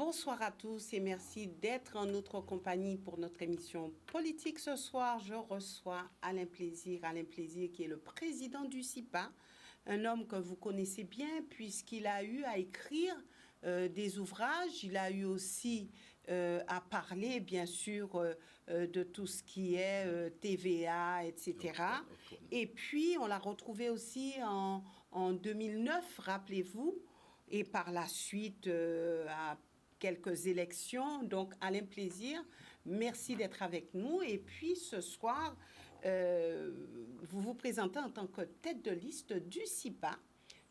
Bonsoir à tous et merci d'être en notre compagnie pour notre émission politique. Ce soir, je reçois Alain Plaisir qui est le président du CIPA, un homme que vous connaissez bien puisqu'il a eu à écrire des ouvrages, il a eu aussi à parler bien sûr de tout ce qui est TVA, etc. Et puis on l'a retrouvé aussi en 2009, rappelez-vous, et par la suite à quelques élections. Donc, Alain Plaisir, merci d'être avec nous. Et puis, ce soir, vous vous présentez en tant que tête de liste du CIPA,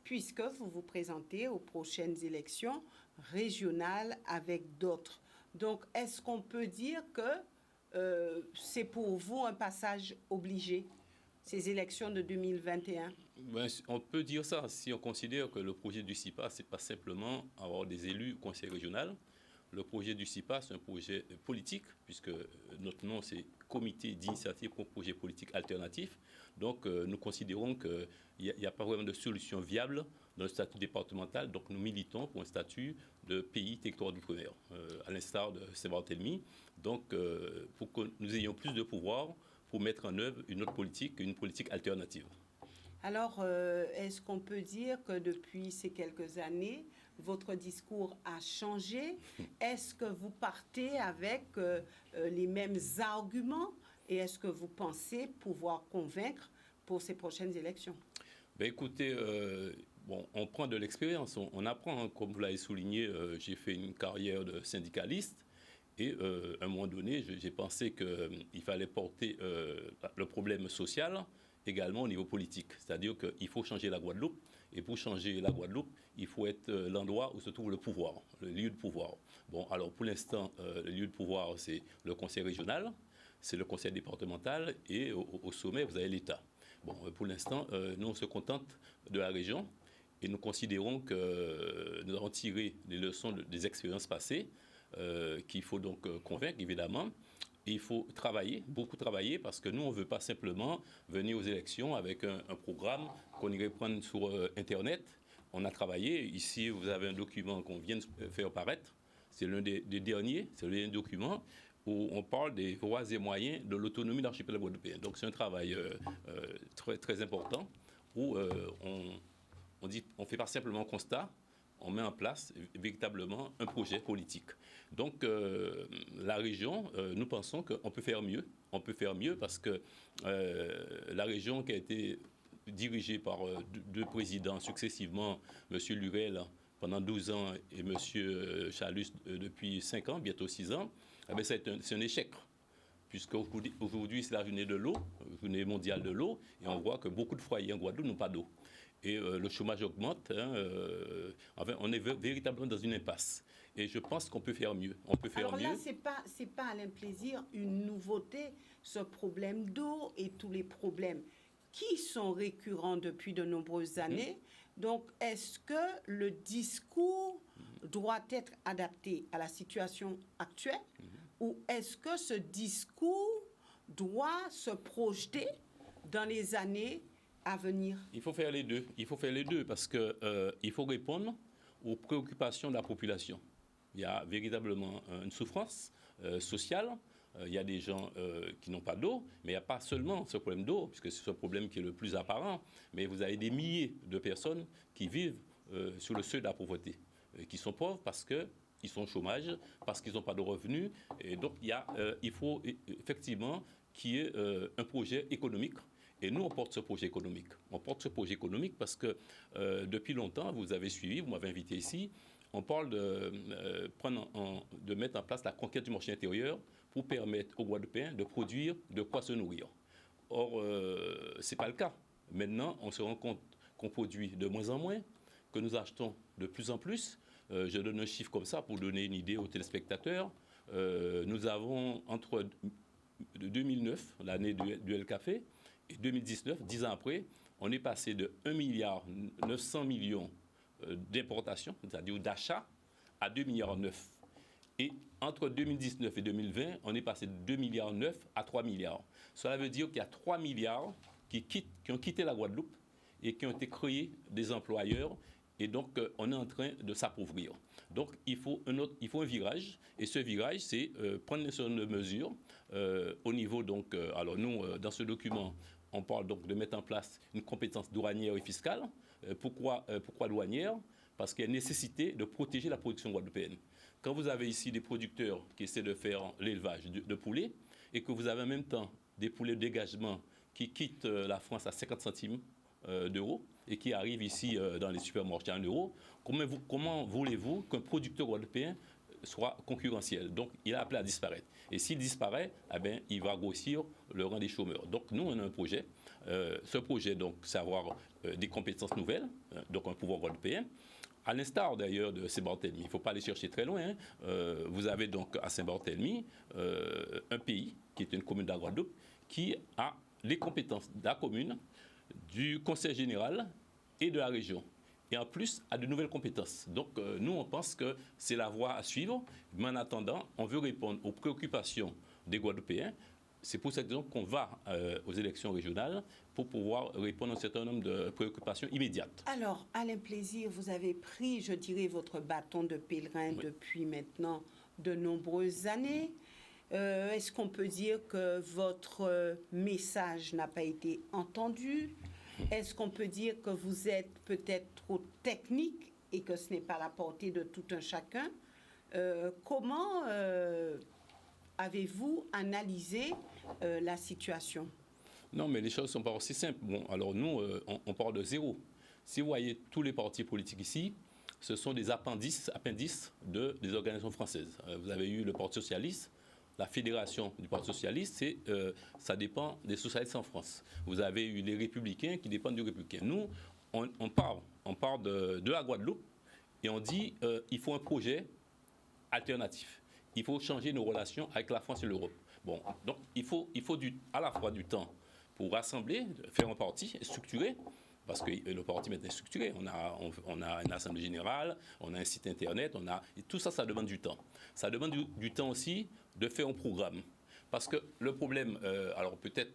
puisque vous vous présentez aux prochaines élections régionales avec d'autres. Donc, est-ce qu'on peut dire que c'est pour vous un passage obligé, ces élections de 2021? Ben, on peut dire ça si on considère que le projet du CIPA, ce n'est pas simplement avoir des élus au conseil régional. Le projet du CIPA, c'est un projet politique, puisque notre nom, c'est Comité d'initiative pour projet politique alternatif. Donc, nous considérons qu'il n'y a pas vraiment de solution viable dans le statut départemental. Donc, nous militons pour un statut de pays territoire d'outre-mer, à l'instar de Saint-Barthélemy. Donc, pour que nous ayons plus de pouvoir pour mettre en œuvre une autre politique, une politique alternative. Alors, est-ce qu'on peut dire que depuis ces quelques années, votre discours a changé? Est-ce que vous partez avec les mêmes arguments? Et est-ce que vous pensez pouvoir convaincre pour ces prochaines élections? Ben écoutez, on prend de l'expérience, on apprend, hein, comme vous l'avez souligné, j'ai fait une carrière de syndicaliste. Et à un moment donné, j'ai pensé qu'il fallait porter le problème social également au niveau politique. C'est-à-dire qu'il faut changer la Guadeloupe. Et pour changer la Guadeloupe, il faut être l'endroit où se trouve le pouvoir, le lieu de pouvoir. Bon, alors pour l'instant, le lieu de pouvoir, c'est le conseil régional, c'est le conseil départemental et au sommet, vous avez l'État. Bon, pour l'instant, nous, on se contente de la région et nous considérons que nous avons tiré les leçons des expériences passées. Qu'il faut donc convaincre, évidemment. Et il faut travailler, beaucoup travailler, parce que nous, on ne veut pas simplement venir aux élections avec un programme qu'on irait prendre sur Internet. On a travaillé. Ici, vous avez un document qu'on vient de faire paraître. C'est l'un des derniers, c'est le dernier document où on parle des voies et moyens de l'autonomie de l'archipel guadeloupéen. Donc, c'est un travail très, très important où on ne fait pas simplement un constat, on met en place véritablement un projet politique. Donc, la région, nous pensons qu'on peut faire mieux. On peut faire mieux parce que la région qui a été dirigée par deux présidents successivement, M. Lurel pendant 12 ans et M. Chalus depuis 5 ans, bientôt 6 ans, c'est un échec. Puisqu'aujourd'hui, c'est la journée de l'eau, journée mondiale de l'eau, et on voit que beaucoup de foyers en Guadeloupe n'ont pas d'eau. Et le chômage augmente. Enfin, on est véritablement dans une impasse. Et je pense qu'on peut faire mieux. On peut faire Alors là, mieux. c'est pas Alain Plaisir une nouveauté, ce problème d'eau et tous les problèmes qui sont récurrents depuis de nombreuses années. Donc, est-ce que le discours doit être adapté à la situation actuelle ou est-ce que ce discours doit se projeter dans les années à venir? Il faut faire les deux. Il faut faire les deux parce qu'il faut répondre aux préoccupations de la population. Il y a véritablement une souffrance sociale. Il y a des gens qui n'ont pas d'eau, mais il n'y a pas seulement ce problème d'eau, puisque c'est ce problème qui est le plus apparent, mais vous avez des milliers de personnes qui vivent sur le seuil de la pauvreté, qui sont pauvres parce qu'ils sont au chômage, parce qu'ils n'ont pas de revenus. Et donc, il faut effectivement qu'il y ait un projet économique. Et nous, on porte ce projet économique. On porte ce projet économique parce que depuis longtemps, vous avez suivi, vous m'avez invité ici, on parle de mettre en place la conquête du marché intérieur pour permettre aux Guadeloupéens de produire de quoi se nourrir. Or, ce n'est pas le cas. Maintenant, on se rend compte qu'on produit de moins en moins, que nous achetons de plus en plus. Je donne un chiffre comme ça pour donner une idée aux téléspectateurs. Nous avons, entre 2009, l'année du El Café, et 2019, 10 ans après, on est passé de 1,9 milliard d'importations, c'est-à-dire d'achat, à 2,9 milliards. Et entre 2019 et 2020, on est passé de 2,9 milliards à 3 milliards. Cela veut dire qu'il y a 3 milliards qui ont quitté la Guadeloupe et qui ont été créés des employeurs Et donc, on est en train de s'appauvrir. Donc, il faut un virage. Et ce virage, c'est prendre une certain nombre de mesures au niveau, donc, alors nous, dans ce document, on parle donc de mettre en place une compétence douanière et fiscale. Pourquoi douanière? Parce qu'il y a nécessité de protéger la production guadeloupéenne. Quand vous avez ici des producteurs qui essaient de faire l'élevage de poulets et que vous avez en même temps des poulets de dégagement qui quittent la France à 50 centimes d'euros et qui arrivent ici dans les supermarchés à 1 euro, comment voulez-vous qu'un producteur guadeloupéen soit concurrentiel? Donc, il a appelé à disparaître. Et s'il disparaît, eh bien, il va grossir le rang des chômeurs. Donc, nous, on a un projet. Ce projet, donc, c'est avoir des compétences nouvelles, donc un pouvoir guadeloupéen. À l'instar d'ailleurs de Saint-Barthélemy, il ne faut pas aller chercher très loin. Vous avez donc à Saint-Barthélemy un pays qui est une commune de la Guadeloupe qui a les compétences de la commune, du conseil général et de la région. Et en plus, a de nouvelles compétences. Donc, nous, on pense que c'est la voie à suivre. Mais en attendant, on veut répondre aux préoccupations des Guadeloupéens. C'est pour cette raison qu'on va aux élections régionales pour pouvoir répondre à un certain nombre de préoccupations immédiates. Alors, Alain Plaisir, vous avez pris, je dirais, votre bâton de pèlerin depuis maintenant de nombreuses années. Est-ce qu'on peut dire que votre message n'a pas été entendu? Est-ce qu'on peut dire que vous êtes peut-être trop technique et que ce n'est pas à la portée de tout un chacun? Comment avez-vous analysé la situation? Non, mais les choses ne sont pas aussi simples. Bon, alors nous, on part de zéro. Si vous voyez tous les partis politiques ici, ce sont des appendices des organisations françaises. Vous avez eu le Parti socialiste, la fédération du Parti socialiste, ça dépend des socialistes en France. Vous avez eu les républicains qui dépendent du républicain. Nous, on part de la Guadeloupe et on dit il faut un projet alternatif. Il faut changer nos relations avec la France et l'Europe. Bon, donc il faut à la fois du temps pour rassembler, faire un parti structuré, parce que le parti maintenant est structuré. On a une assemblée générale, on a un site internet, et tout ça, ça demande du temps. Ça demande du temps aussi de faire un programme. Parce que le problème, alors peut-être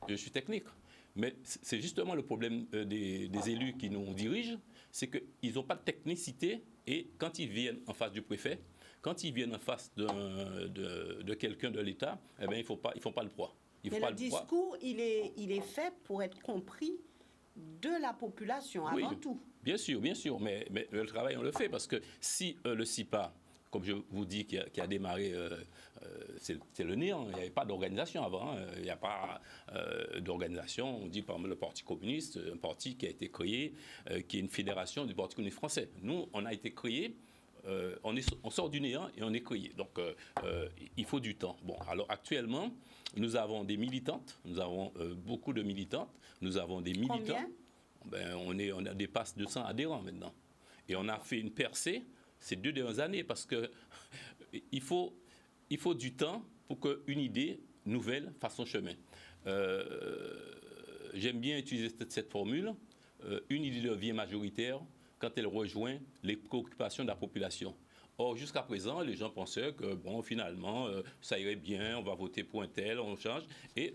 je suis technique, mais c'est justement le problème des élus qui nous dirigent, c'est qu'ils n'ont pas de technicité et quand ils viennent en face du préfet, quand ils viennent en face de quelqu'un de l'État, eh bien, ils ne font pas le poids. Mais le discours, il est fait pour être compris de la population avant tout. Bien sûr, mais le travail, on le fait parce que si le CIPA, comme je vous dis, qui a démarré, c'est le néant, il n'y avait pas d'organisation avant, il n'y a pas d'organisation, on dit par exemple le Parti communiste, un parti qui a été créé, qui est une fédération du Parti communiste français. Nous, on a été créé. On sort du néant et on est créé. Donc, il faut du temps. Bon, alors actuellement, nous avons des militantes, nous avons beaucoup de militantes, nous avons des militants. Combien? On dépasse 200 adhérents maintenant. Et on a fait une percée ces 2 dernières années parce que il faut du temps pour qu'une idée nouvelle fasse son chemin. J'aime bien utiliser cette formule. Une idée devient majoritaire quand elle rejoint les préoccupations de la population. Or, jusqu'à présent, les gens pensaient que, bon, finalement, ça irait bien, on va voter pour un tel, on change, et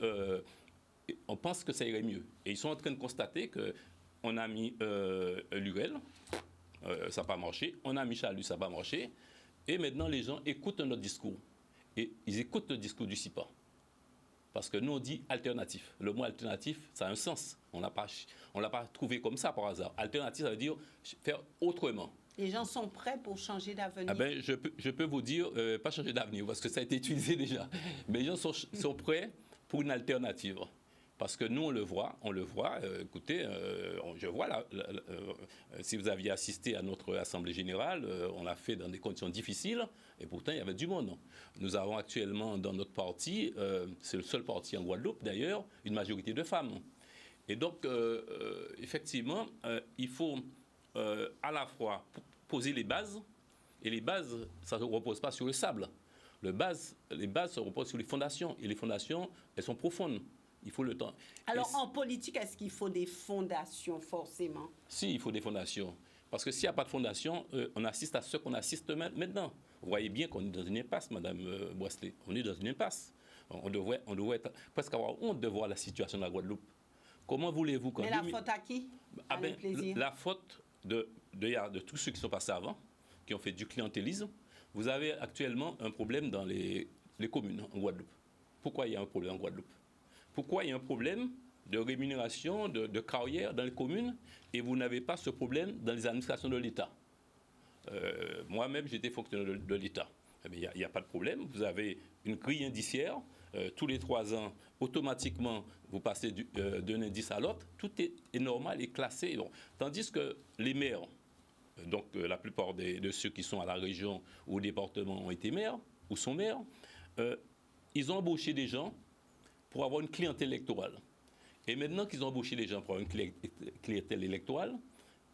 on pense que ça irait mieux. Et ils sont en train de constater qu'on a mis l'URL, ça n'a pas marché, on a mis Chalut, ça n'a pas marché, et maintenant, les gens écoutent notre discours. Et ils écoutent le discours du CIPA. Parce que nous, on dit alternatif. Le mot alternatif, ça a un sens. On ne l'a pas trouvé comme ça par hasard. Alternatif, ça veut dire faire autrement. Les gens sont prêts pour changer d'avenir. Ah ben, je peux vous dire, pas changer d'avenir, parce que ça a été utilisé déjà. Mais les gens sont prêts pour une alternative. Parce que nous, on le voit. Écoutez, je vois là, si vous aviez assisté à notre Assemblée générale, on l'a fait dans des conditions difficiles, et pourtant, il y avait du monde. Nous avons actuellement dans notre parti, c'est le seul parti en Guadeloupe d'ailleurs, une majorité de femmes. Et donc, effectivement, il faut à la fois poser les bases, et les bases, ça ne se repose pas sur le sable. Les bases se reposent sur les fondations, et les fondations, elles sont profondes. Il faut le temps. Alors, en politique, est-ce qu'il faut des fondations, forcément? Si, il faut des fondations. Parce que s'il n'y a pas de fondation, on assiste à ce qu'on assiste maintenant. Vous voyez bien qu'on est dans une impasse, Madame Boisselet. On est dans une impasse. On devrait presque avoir honte de voir la situation de la Guadeloupe. Comment voulez-vous... Mais la faute à qui? La faute de tous ceux qui sont passés avant, qui ont fait du clientélisme, vous avez actuellement un problème dans les communes en Guadeloupe. Pourquoi il y a un problème en Guadeloupe? Pourquoi il y a un problème de rémunération, de carrière dans les communes, et vous n'avez pas ce problème dans les administrations de l'État? Moi-même, j'étais fonctionnaire de l'État. Il n'y a pas de problème. Vous avez une grille indiciaire. Tous les 3 ans, automatiquement, vous passez d'un indice à l'autre. Tout est normal et classé. Donc, tandis que les maires, donc la plupart de ceux qui sont à la région ou au département ont été maires ou sont maires, ils ont embauché des gens pour avoir une clientèle électorale. Et maintenant qu'ils ont embauché des gens pour avoir une clientèle électorale,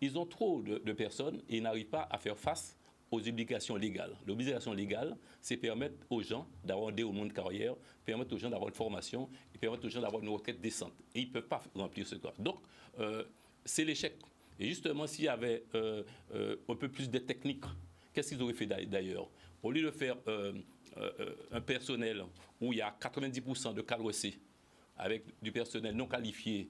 ils ont trop de personnes et ils n'arrivent pas à faire face aux obligations légales. L'obligation légale, c'est permettre aux gens d'avoir un déroulement de carrière, permettre aux gens d'avoir une formation et permettre aux gens d'avoir une retraite décente. Et ils ne peuvent pas remplir ce cas. Donc, c'est l'échec. Et justement, s'il y avait un peu plus de technique, qu'est-ce qu'ils auraient fait d'ailleurs? Au lieu de faire un personnel où il y a 90% de cadres C, avec du personnel non qualifié,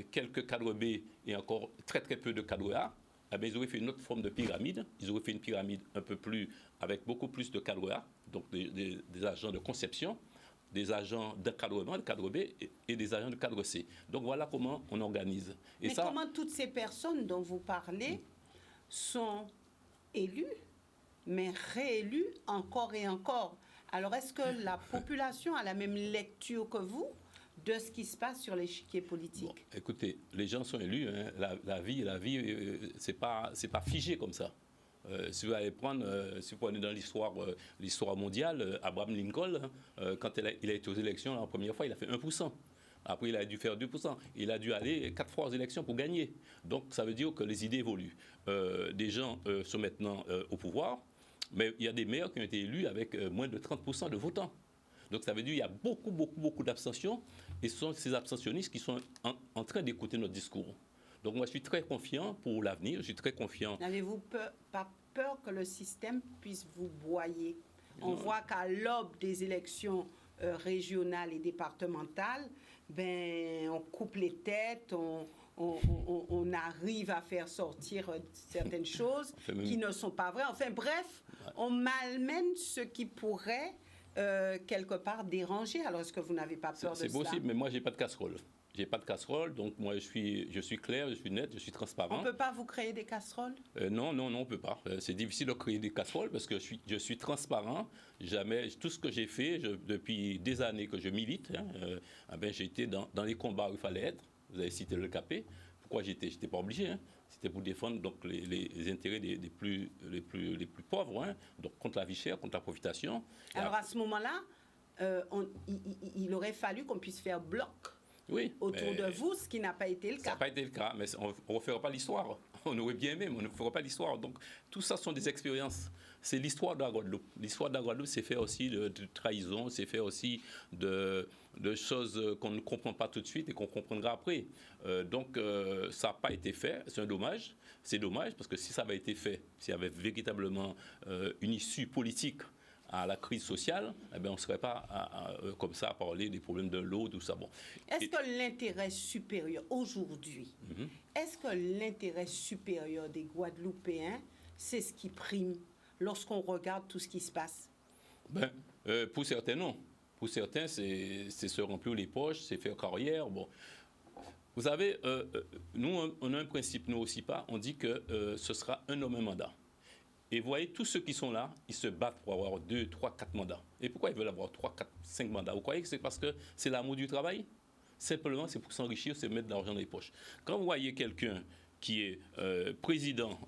quelques cadres B et encore très très peu de cadres A, eh bien, ils auraient fait une autre forme de pyramide. Ils auraient fait une pyramide un peu plus, avec beaucoup plus de cadres A, donc des agents de conception, des agents d'encadrement, de cadre B, et des agents de cadre C. Donc voilà comment on organise. Et mais comment toutes ces personnes dont vous parlez sont élues, mais réélues encore et encore? Alors est-ce que la population a la même lecture que vous de ce qui se passe sur l'échiquier politique? Bon, écoutez, les gens sont élus. Hein. La vie, c'est pas figé comme ça. Si vous allez prendre, si vous prenez dans l'histoire mondiale, Abraham Lincoln, quand il a été aux élections la première fois, il a fait 1%. Après, il a dû faire 2%. Il a dû aller 4 fois aux élections pour gagner. Donc, ça veut dire que les idées évoluent. Des gens sont maintenant au pouvoir, mais il y a des maires qui ont été élus avec moins de 30% de votants. Donc, ça veut dire qu'il y a beaucoup d'abstentions. Et ce sont ces abstentionnistes qui sont en train d'écouter notre discours. Donc, moi, je suis très confiant pour l'avenir. Je suis très confiant. N'avez-vous pas peur que le système puisse vous broyer? On voit qu'à l'aube des élections régionales et départementales, ben, on coupe les têtes, on arrive à faire sortir certaines choses qui ne sont pas vraies. Enfin, bref, on malmène ce qui pourrait quelque part déranger. Alors, est-ce que vous n'avez pas peur de ça? C'est possible, mais moi, je n'ai pas de casserole. J'ai pas de casserole, donc moi, je suis clair, je suis net, je suis transparent. On ne peut pas vous créer des casseroles? Non, on ne peut pas. C'est difficile de créer des casseroles parce que je suis transparent. Jamais, tout ce que j'ai fait, depuis des années que je milite, j'ai été dans les combats où il fallait être. Vous avez cité le Capé. Pourquoi j'étais pas obligé, hein. C'était pour défendre donc, les intérêts les plus pauvres, hein, donc contre la vie chère, contre la profitation. Alors à ce moment-là, il aurait fallu qu'on puisse faire bloc autour de vous, ce qui n'a pas été le cas. Ça n'a pas été le cas, mais on ne refera pas l'histoire. On aurait bien aimé, mais on ne fera pas l'histoire. Donc tout ça sont des expériences. C'est l'histoire de la Guadeloupe. L'histoire de la Guadeloupe, c'est fait aussi de trahison, c'est fait aussi de choses qu'on ne comprend pas tout de suite et qu'on comprendra après. Donc ça n'a pas été fait, c'est un dommage. C'est dommage parce que si ça avait été fait, s'il y avait véritablement une issue politique à la crise sociale, eh bien, on ne serait pas comme ça à parler des problèmes de l'eau, tout ça. Bon. Est-ce que l'intérêt supérieur aujourd'hui, est-ce que l'intérêt supérieur des Guadeloupéens, c'est ce qui prime lorsqu'on regarde tout ce qui se passe? Ben, pour certains, non. Pour certains, c'est se remplir les poches, c'est faire carrière. Bon. Vous savez, nous, on a un principe, nous aussi pas, on dit que ce sera un homme, un mandat. Et vous voyez, tous ceux qui sont là, ils se battent pour avoir 2, 3, 4 mandats. Et pourquoi ils veulent avoir 3, 4, 5 mandats? Vous croyez que c'est parce que c'est l'amour du travail? Simplement, c'est pour s'enrichir, c'est mettre de l'argent dans les poches. Quand vous voyez quelqu'un qui est président,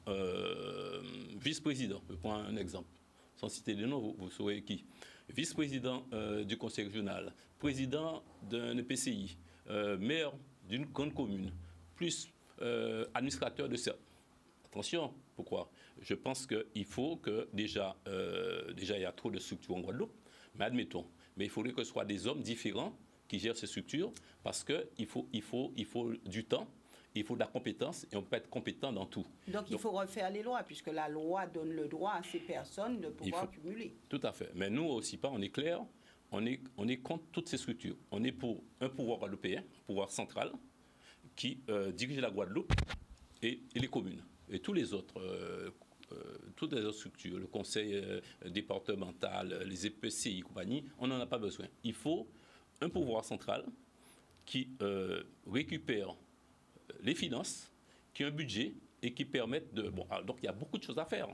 vice-président, je prends un exemple, sans citer de nom, vous saurez qui. Vice-président du conseil régional, président d'un EPCI, maire d'une grande commune, plus administrateur de cercle. Attention, pourquoi? Je pense qu'il faut que déjà il y a trop de structures en Guadeloupe, mais admettons, mais il faudrait que ce soit des hommes différents qui gèrent ces structures parce qu'il faut du temps, il faut de la compétence et on peut être compétent dans tout. Donc il faut refaire les lois puisque la loi donne le droit à ces personnes de pouvoir cumuler. Tout à fait. Mais nous aussi, on est clair, on est contre toutes ces structures. On est pour un pouvoir guadeloupéen, un pouvoir central, qui dirige la Guadeloupe et les communes. et toutes les autres structures, le conseil départemental, les EPCI, compagnie, on n'en a pas besoin. Il faut un pouvoir central qui récupère les finances, qui a un budget et qui permettent de... Bon, donc il y a beaucoup de choses à faire.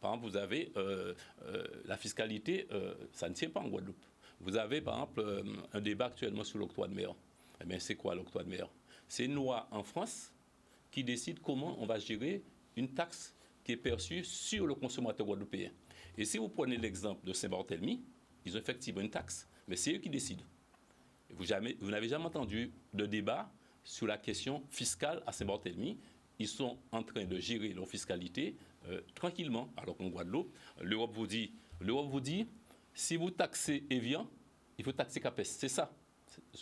Par exemple, vous avez la fiscalité, ça ne tient pas en Guadeloupe. Vous avez, par exemple, un débat actuellement sur l'octroi de mer. Eh bien, c'est quoi l'octroi de mer? C'est une loi en France qui décide comment on va gérer une taxe qui est perçue sur le consommateur guadeloupéen. Et si vous prenez l'exemple de Saint-Barthélemy, ils ont effectivement une taxe, mais c'est eux qui décident. Vous n'avez jamais entendu de débat sur la question fiscale à Saint-Barthélemy. Ils sont en train de gérer leur fiscalité tranquillement, alors qu'en Guadeloupe, l'Europe vous dit, si vous taxez Evian, il faut taxer Capes. C'est ça.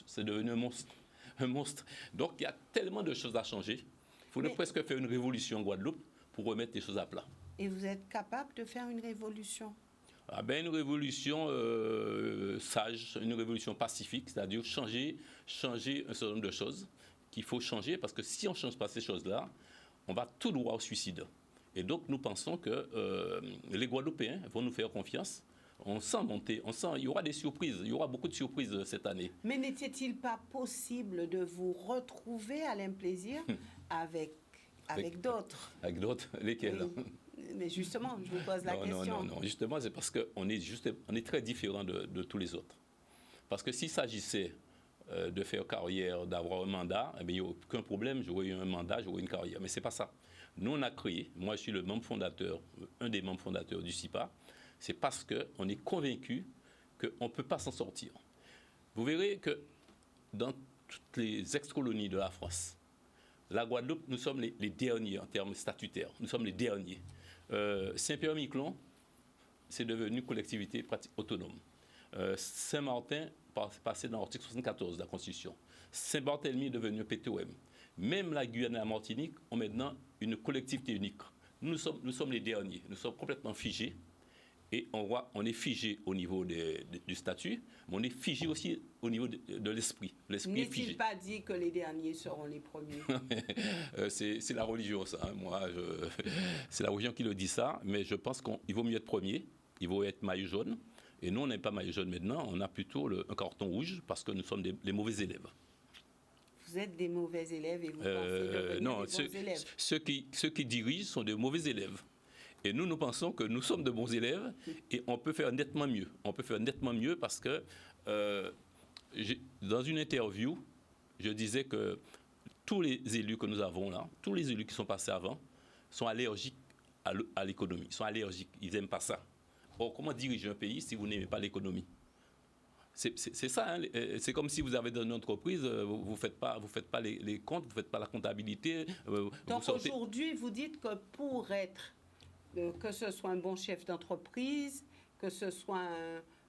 C'est devenu un monstre. Donc, il y a tellement de choses à changer. Il faudrait presque faire une révolution en Guadeloupe pour remettre les choses à plat. Et vous êtes capable de faire une révolution? Une révolution sage, une révolution pacifique, c'est-à-dire changer un certain nombre de choses qu'il faut changer, parce que si on ne change pas ces choses-là, on va tout droit au suicide. Et donc, nous pensons que les Guadeloupéens vont nous faire confiance. On sent monter, il y aura des surprises, il y aura beaucoup de surprises cette année. Mais n'était-il pas possible de vous retrouver à l'Implaisir avec d'autres? Avec d'autres, lesquels? Mais justement, je vous pose la question. Non, justement, c'est parce qu'on est très différents de tous les autres. Parce que s'il s'agissait de faire carrière, d'avoir un mandat, eh bien, il n'y a aucun problème, j'aurais eu un mandat, j'aurais une carrière. Mais ce n'est pas ça. Nous, on a créé, moi je suis le membre fondateur, un des membres fondateurs du CIPA, c'est parce qu'on est convaincu qu'on ne peut pas s'en sortir. Vous verrez que dans toutes les ex-colonies de la France, la Guadeloupe, nous sommes les derniers en termes statutaires. Nous sommes les derniers. Saint-Pierre-Miquelon, c'est devenu collectivité autonome. Saint-Martin, passé dans l'article 74 de la Constitution. Saint-Barthélemy est devenu PTOM. Même la Guyane et la Martinique ont maintenant une collectivité unique. Nous sommes les derniers. Nous sommes complètement figés. Et on est figé au niveau du statut, mais on est figé aussi au niveau de l'esprit. L'esprit est figé. N'est-il pas dit que les derniers seront les premiers? C'est la religion, ça. C'est la religion qui le dit ça, mais je pense qu'il vaut mieux être premier, il vaut être maillot jaune. Et nous, on n'est pas maillot jaune maintenant, on a plutôt un carton rouge parce que nous sommes les mauvais élèves. Vous êtes des mauvais élèves et vous pensez devenir des bons élèves? Ceux qui dirigent sont des mauvais élèves. Et nous pensons que nous sommes de bons élèves et on peut faire nettement mieux. On peut faire nettement mieux parce que dans une interview, je disais que tous les élus que nous avons là, tous les élus qui sont passés avant, sont allergiques à l'économie. Ils sont allergiques, ils n'aiment pas ça. Or, comment diriger un pays si vous n'aimez pas l'économie? C'est ça, hein. C'est comme si vous avez dans une entreprise, vous ne faites pas les comptes, vous ne faites pas la comptabilité. Donc aujourd'hui, vous dites que pour être... que ce soit un bon chef d'entreprise, que ce soit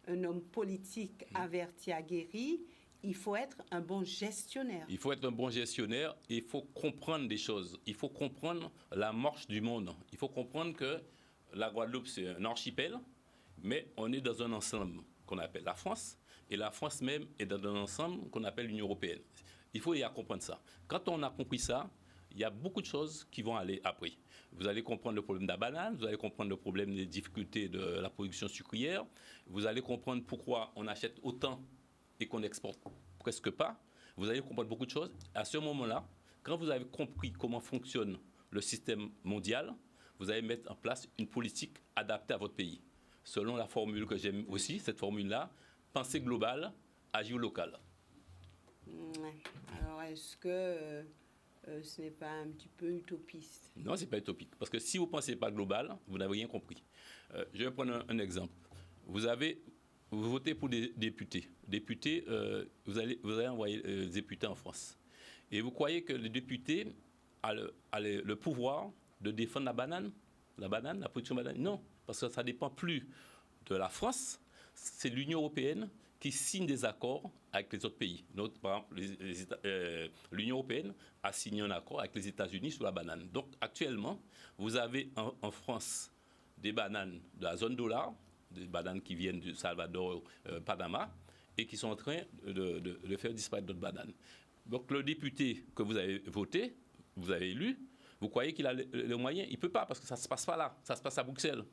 un homme politique averti, aguerri, il faut être un bon gestionnaire. Il faut être un bon gestionnaire et il faut comprendre des choses. Il faut comprendre la marche du monde. Il faut comprendre que la Guadeloupe, c'est un archipel, mais on est dans un ensemble qu'on appelle la France, et la France même est dans un ensemble qu'on appelle l'Union européenne. Il faut y comprendre ça. Quand on a compris ça, il y a beaucoup de choses qui vont aller après. Vous allez comprendre le problème de la banane, vous allez comprendre le problème des difficultés de la production sucrière, vous allez comprendre pourquoi on achète autant et qu'on n'exporte presque pas. Vous allez comprendre beaucoup de choses. À ce moment-là, quand vous avez compris comment fonctionne le système mondial, vous allez mettre en place une politique adaptée à votre pays. Selon la formule que j'aime aussi, cette formule-là, pensée globale, agir local. Alors, est-ce que... ce n'est pas un petit peu utopiste? Non, ce n'est pas utopique. Parce que si vous ne pensez pas global, vous n'avez rien compris. Je vais prendre un exemple. Vous votez pour des députés. Vous allez envoyer des députés en France. Et vous croyez que les députés ont le pouvoir de défendre la production de banane? Non, parce que ça ne dépend plus de la France. C'est l'Union européenne qui signe des accords avec les autres pays. Par exemple, l'Union européenne a signé un accord avec les États-Unis sur la banane. Donc actuellement, vous avez en France des bananes de la zone dollar, des bananes qui viennent du Salvador, Panama, et qui sont en train de faire disparaître d'autres bananes. Donc le député que vous avez voté, vous avez élu, Vous croyez qu'il a les moyens? Il ne peut pas, parce que ça ne se passe pas là. Ça se passe à Bruxelles.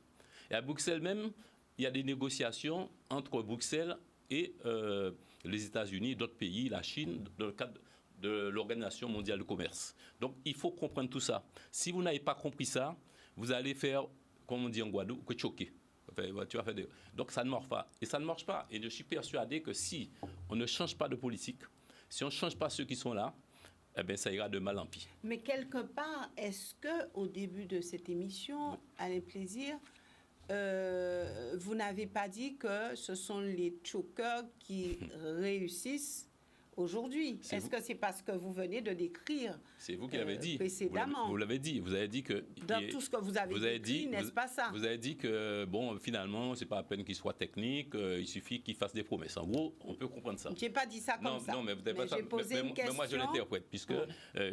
Et à Bruxelles même, il y a des négociations entre Bruxelles et les États-Unis, d'autres pays, la Chine, dans le cadre de l'Organisation mondiale du commerce. Donc, il faut comprendre tout ça. Si vous n'avez pas compris ça, vous allez faire, comme on dit en Guadeloupe, que choquer. Donc, ça ne marche pas. Et ça ne marche pas. Et je suis persuadé que si on ne change pas de politique, si on ne change pas ceux qui sont là, eh bien, ça ira de mal en pis. Mais quelque part, est-ce qu'au début de cette émission, Alain Plaisir, vous n'avez pas dit que ce sont les chokers qui réussissent aujourd'hui? Est-ce que c'est parce que vous venez de décrire c'est vous qui l'avez dit précédemment? Vous l'avez dit. Vous avez dit que dans tout ce que vous avez décrit, n'est-ce pas ça? Vous avez dit que bon, finalement, c'est pas à peine qu'il soit technique, il suffit qu'il fasse des promesses. En gros, on peut comprendre ça. J'ai pas dit ça comme ça. Non, mais vous n'avez pas ça. J'ai posé une question. Mais moi, je l'interprète, puisque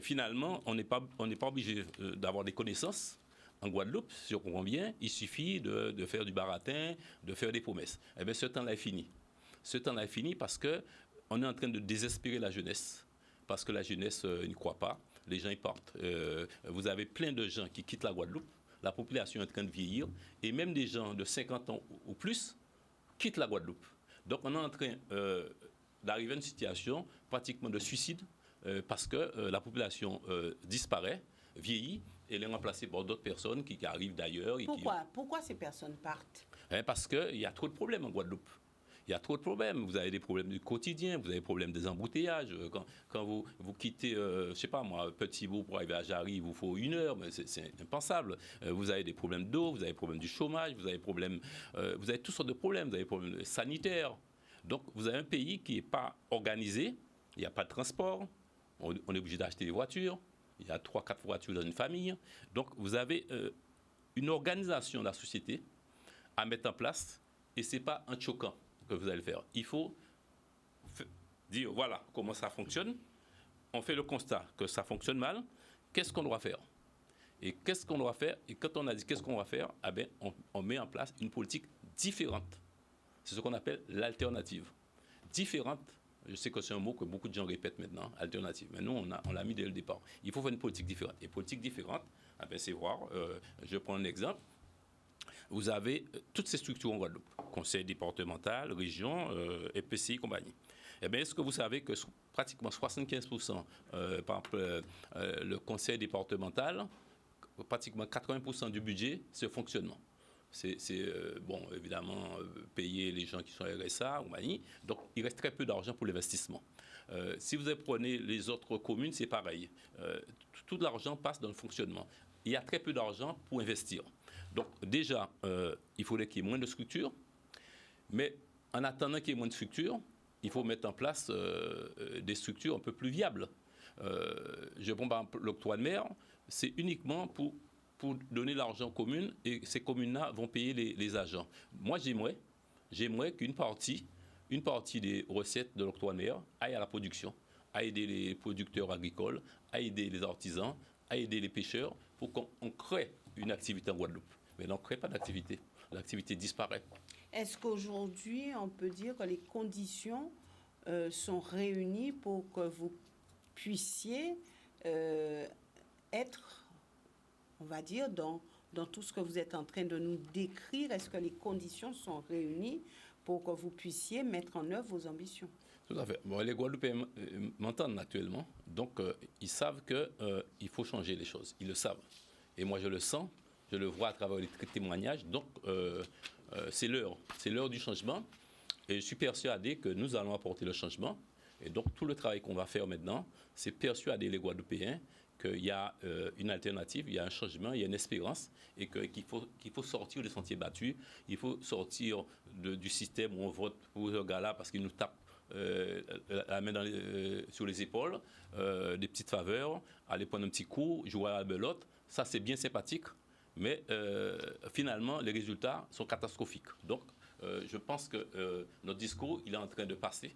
finalement, on n'est pas obligé d'avoir des connaissances. En Guadeloupe, si on comprend bien, il suffit de faire du baratin, de faire des promesses. Eh bien, ce temps-là est fini. Ce temps-là est fini parce qu'on est en train de désespérer la jeunesse. Parce que la jeunesse n'y croit pas. Les gens y partent. Vous avez plein de gens qui quittent la Guadeloupe. La population est en train de vieillir. Et même des gens de 50 ans ou plus quittent la Guadeloupe. Donc, on est en train d'arriver à une situation pratiquement de suicide parce que la population disparaît, vieillit, et elle est remplacée par d'autres personnes qui arrivent d'ailleurs. Pourquoi ces personnes partent? Parce qu'il y a trop de problèmes en Guadeloupe. Il y a trop de problèmes. Vous avez des problèmes du quotidien, vous avez des problèmes des embouteillages. Quand vous quittez, je ne sais pas moi, Petit-Bourg pour arriver à Jarry, il vous faut 1 heure, mais c'est impensable. Vous avez des problèmes d'eau, vous avez des problèmes du chômage, vous avez toutes sortes de problèmes, vous avez des problèmes sanitaires. Donc vous avez un pays qui n'est pas organisé, il n'y a pas de transport, on est obligé d'acheter des voitures. Il y a 3-4 voitures dans une famille. Donc, vous avez une organisation de la société à mettre en place et ce n'est pas en choquant que vous allez le faire. Il faut dire, voilà comment ça fonctionne. On fait le constat que ça fonctionne mal. Qu'est-ce qu'on doit faire? Et qu'est-ce qu'on doit faire? Et quand on a dit qu'est-ce qu'on va faire, eh bien, on met en place une politique différente. C'est ce qu'on appelle l'alternative. Différente. Je sais que c'est un mot que beaucoup de gens répètent maintenant, alternative. Mais nous, on l'a mis dès le départ. Il faut faire une politique différente. Et politique différente, c'est voir, je prends un exemple. Vous avez toutes ces structures en Guadeloupe, conseil départemental, région, EPCI, compagnie. Eh bien, est-ce que vous savez que pratiquement 75%, par exemple, le conseil départemental, pratiquement 80% du budget, c'est le fonctionnement. C'est bon, évidemment, payer les gens qui sont RSA, compagnie. Donc, il reste très peu d'argent pour l'investissement. Si vous prenez les autres communes, c'est pareil. Tout l'argent passe dans le fonctionnement. Il y a très peu d'argent pour investir. Donc, déjà, il faudrait qu'il y ait moins de structures. Mais en attendant qu'il y ait moins de structures, il faut mettre en place des structures un peu plus viables. Je prends par exemple l'octroi de mer, c'est uniquement pour donner l'argent aux communes et ces communes-là vont payer les agents. Moi, j'aimerais qu'une partie des recettes de l'octroi de mer aille à la production, à aider les producteurs agricoles, à aider les artisans, à aider les pêcheurs pour qu'on crée une activité en Guadeloupe. Mais on ne crée pas d'activité. L'activité disparaît. Est-ce qu'aujourd'hui, on peut dire que les conditions sont réunies pour que vous puissiez être, on va dire, dans tout ce que vous êtes en train de nous décrire? Est-ce que les conditions sont réunies pour que vous puissiez mettre en œuvre vos ambitions? Tout à fait. Bon, les Guadeloupéens m'entendent actuellement, donc ils savent qu'il faut changer les choses. Ils le savent. Et moi, je le sens, je le vois à travers les témoignages. Donc, c'est l'heure du changement. Et je suis persuadé que nous allons apporter le changement. Et donc, tout le travail qu'on va faire maintenant, c'est persuader les Guadeloupéens qu'il y a une alternative, il y a un changement, il y a une espérance et qu'il faut sortir des sentiers battus, il faut sortir du système où on vote pour ce gars-là parce qu'il nous tape la main sur les épaules, des petites faveurs, aller prendre un petit coup, jouer à la belote. Ça, c'est bien sympathique, mais finalement, les résultats sont catastrophiques. Donc, je pense que notre discours, il est en train de passer.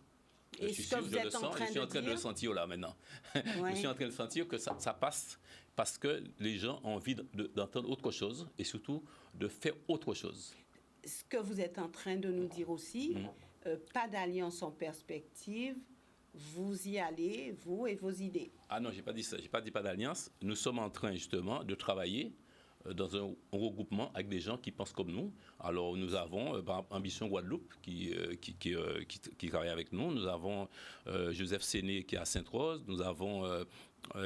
Je suis en train de le sentir là maintenant. Ouais. Je suis en train de sentir que ça passe parce que les gens ont envie d'entendre autre chose et surtout de faire autre chose. Ce que vous êtes en train de nous dire aussi, pas d'alliance en perspective, vous y allez, vous et vos idées. Ah non, j'ai pas dit ça. J'ai pas dit pas d'alliance. Nous sommes en train justement de travailler dans un regroupement avec des gens qui pensent comme nous. Alors nous avons par exemple, Ambition Guadeloupe qui travaille avec nous. Nous avons Joseph Séné qui est à Sainte-Rose. Nous avons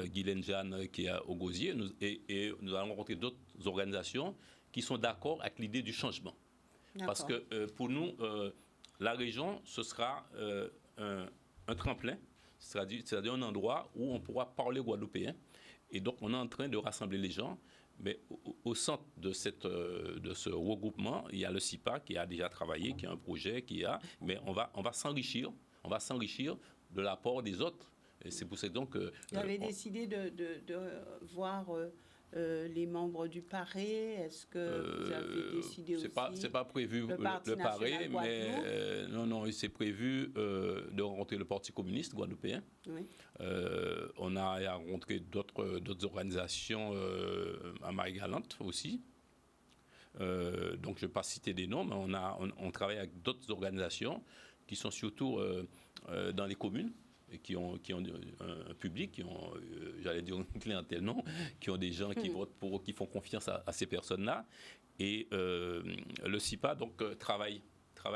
Guylaine Jeanne qui est au Gosier. Et nous allons rencontrer d'autres organisations qui sont d'accord avec l'idée du changement. Parce que pour nous, la région, ce sera un tremplin, c'est-à-dire un endroit où on pourra parler guadeloupéen. Et donc, on est en train de rassembler les gens. Mais au centre de ce regroupement, il y a le CIPA qui a déjà travaillé, qui a un projet, mais on va s'enrichir de l'apport des autres. Et c'est pour ça donc que... Vous avez décidé de voir les membres du PARÉ. Est-ce que vous avez décidé aussi... C'est pas prévu le PARÉ, mais non, c'est prévu de rencontrer le Parti communiste guadeloupéen. Oui. On a rencontré d'autres organisations à Marie-Galante aussi. Donc je ne vais pas citer des noms, mais on travaille avec d'autres organisations qui sont surtout dans les communes, et qui ont un public, qui ont, j'allais dire une clientèle, non, qui ont des gens qui votent pour, qui font confiance à ces personnes-là. Et le CIPA donc travaille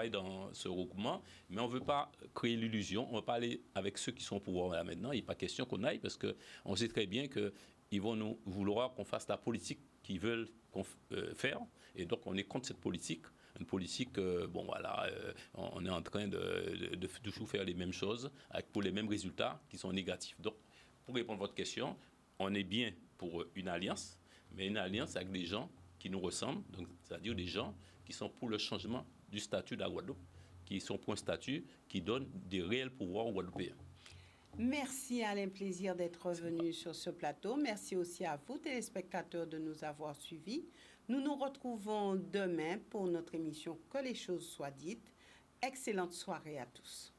dans ce regroupement, mais on ne veut pas créer l'illusion, on ne va pas aller avec ceux qui sont au pouvoir là maintenant, il n'est pas question qu'on aille, parce qu'on sait très bien qu'ils vont nous vouloir qu'on fasse la politique qu'ils veulent faire, et donc on est contre cette politique. Une politique, on est en train de toujours faire les mêmes choses pour les mêmes résultats qui sont négatifs. Donc, pour répondre à votre question, on est bien pour une alliance, mais une alliance avec des gens qui nous ressemblent, donc, c'est-à-dire des gens qui sont pour le changement du statut de la Guadeloupe, qui sont pour un statut qui donne des réels pouvoirs aux Guadeloupéens. Merci Alain Plaisir d'être revenu sur ce plateau. Merci aussi à vous, téléspectateurs, de nous avoir suivis. Nous nous retrouvons demain pour notre émission Que les choses soient dites. Excellente soirée à tous.